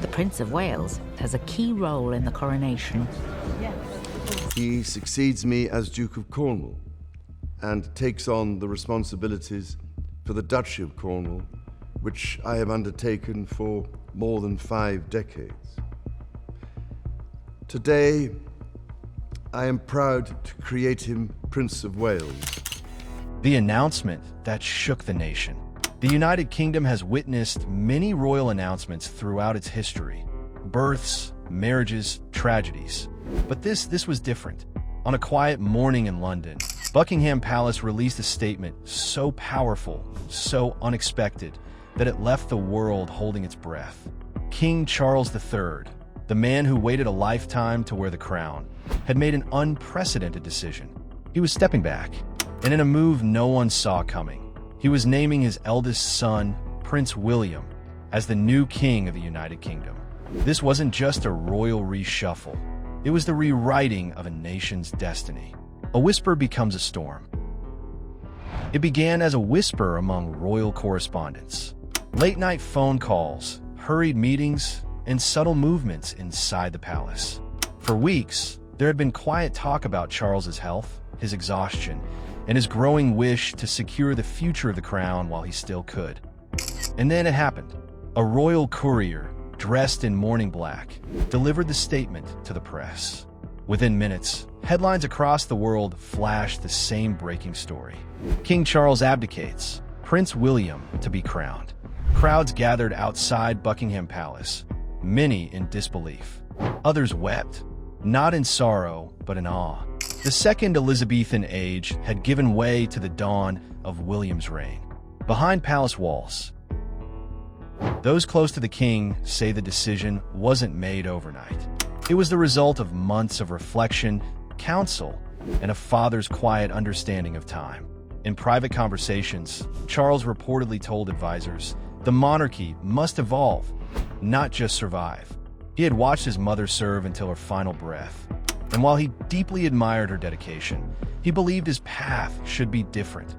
The Prince of Wales has a key role in the coronation. He succeeds me as Duke of Cornwall and takes on the responsibilities for the Duchy of Cornwall, which I have undertaken for more than 5 decades. Today, I am proud to create him Prince of Wales. The announcement that shook the nation. The United Kingdom has witnessed many royal announcements throughout its history. Births, marriages, tragedies. But this was different. On a quiet morning in London, Buckingham Palace released a statement so powerful, so unexpected, that it left the world holding its breath. King Charles III, the man who waited a lifetime to wear the crown, had made an unprecedented decision. He was stepping back, and in a move no one saw coming, he was naming his eldest son, Prince William, as the new king of the United Kingdom. This wasn't just a royal reshuffle. It was the rewriting of a nation's destiny. A whisper becomes a storm. It began as a whisper among royal correspondents. Late-night phone calls, hurried meetings, and subtle movements inside the palace. For weeks, there had been quiet talk about Charles's health, his exhaustion, and his growing wish to secure the future of the crown while he still could. And then it happened. A royal courier, dressed in mourning black, delivered the statement to the press. Within minutes, headlines across the world flashed the same breaking story. King Charles abdicates, Prince William to be crowned. Crowds gathered outside Buckingham Palace, many in disbelief. Others wept, not in sorrow, but in awe. The Second Elizabethan age had given way to the dawn of William's reign. Behind palace walls, those close to the king say the decision wasn't made overnight. It was the result of months of reflection, counsel, and a father's quiet understanding of time. In private conversations, Charles reportedly told advisors, the monarchy must evolve, not just survive. He had watched his mother serve until her final breath, and while he deeply admired her dedication, he believed his path should be different,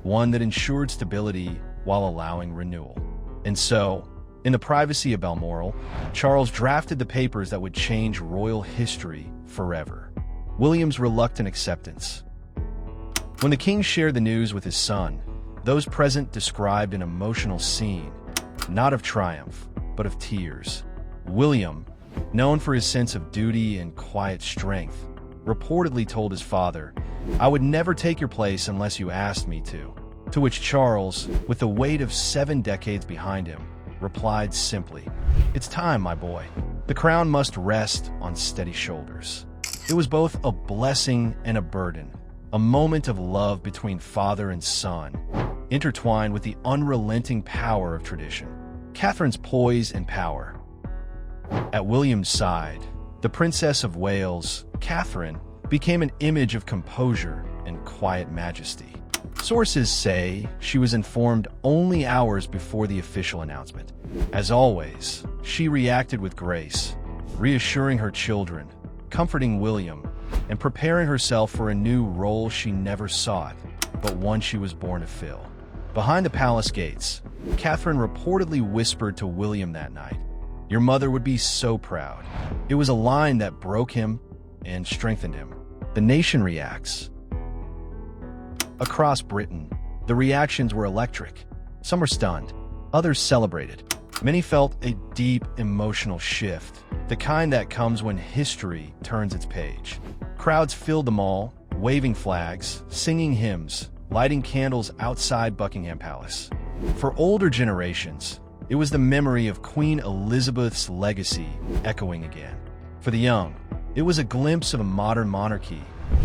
one that ensured stability while allowing renewal. And so, in the privacy of Balmoral, Charles drafted the papers that would change royal history forever. William's reluctant acceptance. When the king shared the news with his son, those present described an emotional scene, not of triumph, but of tears. William, known for his sense of duty and quiet strength, reportedly told his father, "I would never take your place unless you asked me to." To which Charles, with the weight of 7 decades behind him, replied simply, "It's time, my boy. The crown must rest on steady shoulders." It was both a blessing and a burden, a moment of love between father and son, intertwined with the unrelenting power of tradition. Catherine's poise and power. At William's side, the Princess of Wales, Catherine, became an image of composure and quiet majesty. Sources say she was informed only hours before the official announcement. As always, she reacted with grace, reassuring her children, comforting William, and preparing herself for a new role she never sought, but one she was born to fill. Behind the palace gates, Catherine reportedly whispered to William that night, "Your mother would be so proud." It was a line that broke him and strengthened him. The nation reacts. Across Britain, the reactions were electric. Some were stunned, others celebrated. Many felt a deep emotional shift, the kind that comes when history turns its page. Crowds filled the mall, waving flags, singing hymns, lighting candles outside Buckingham Palace. For older generations, it was the memory of Queen Elizabeth's legacy echoing again. For the young, it was a glimpse of a modern monarchy,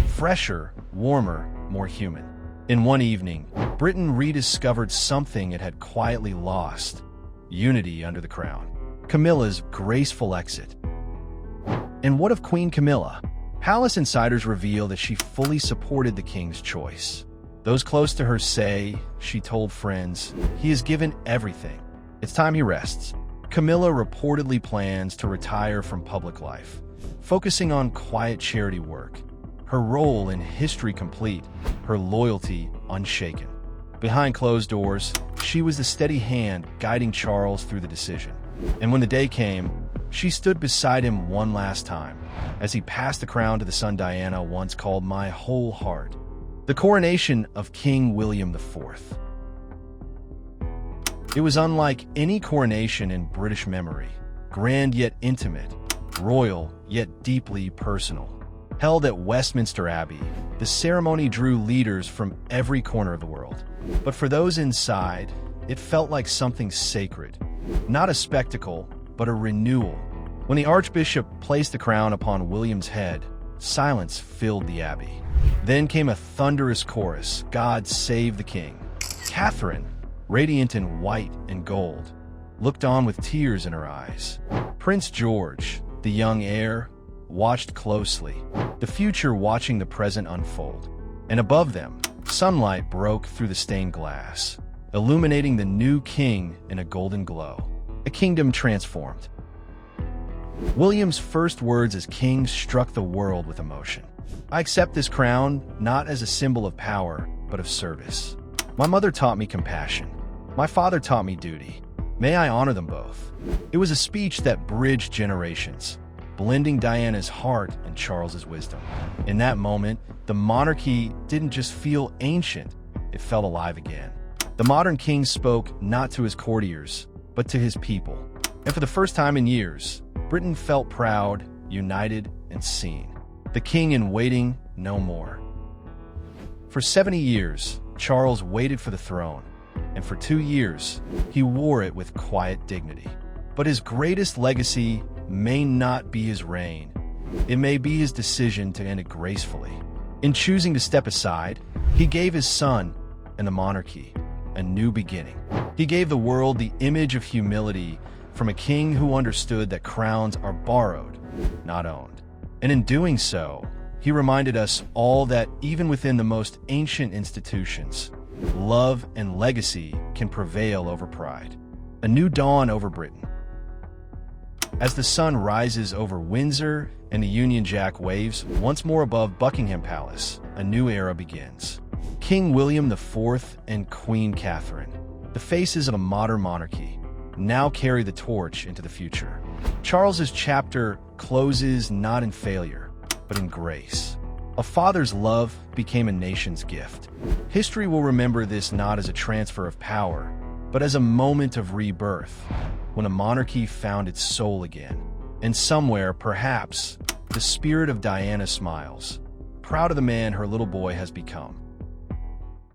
fresher, warmer, more human. In one evening, Britain rediscovered something it had quietly lost: unity under the crown. Camilla's graceful exit. And what of Queen Camilla? Palace insiders reveal that she fully supported the king's choice. Those close to her say, she told friends, "He has given everything. It's time he rests." Camilla reportedly plans to retire from public life, focusing on quiet charity work. Her role in history complete, her loyalty unshaken. Behind closed doors, she was the steady hand guiding Charles through the decision. And when the day came, she stood beside him one last time, as he passed the crown to the son Diana once called my whole heart. The coronation of King William IV. It was unlike any coronation in British memory, grand yet intimate, royal yet deeply personal. Held at Westminster Abbey, the ceremony drew leaders from every corner of the world. But for those inside, it felt like something sacred, not a spectacle, but a renewal. When the Archbishop placed the crown upon William's head, silence filled the abbey. Then came a thunderous chorus, God save the King. Catherine, radiant in white and gold, looked on with tears in her eyes. Prince George, the young heir, watched closely, the future watching the present unfold. And above them, sunlight broke through the stained glass, illuminating the new king in a golden glow. A kingdom transformed. William's first words as king struck the world with emotion. I accept this crown not as a symbol of power, but of service. My mother taught me compassion. My father taught me duty. May I honor them both. It was a speech that bridged generations, blending Diana's heart and Charles's wisdom. In that moment, the monarchy didn't just feel ancient, it felt alive again. The modern king spoke not to his courtiers, but to his people. And for the first time in years, Britain felt proud, united, and seen. The king in waiting no more. For 70 years, Charles waited for the throne, and for 2 years, he wore it with quiet dignity. But his greatest legacy may not be his reign. It may be his decision to end it gracefully. In choosing to step aside, he gave his son and the monarchy a new beginning. He gave the world the image of humility from a king who understood that crowns are borrowed, not owned. And in doing so, he reminded us all that even within the most ancient institutions, love and legacy can prevail over pride. A new dawn over Britain. As the sun rises over Windsor and the Union Jack waves once more above Buckingham Palace, a new era begins. King William IV and Queen Catherine, the faces of a modern monarchy, now carry the torch into the future. Charles's chapter closes not in failure, but in grace. A father's love became a nation's gift. History will remember this not as a transfer of power, but as a moment of rebirth, when a monarchy found its soul again. And somewhere, perhaps, the spirit of Diana smiles, proud of the man her little boy has become.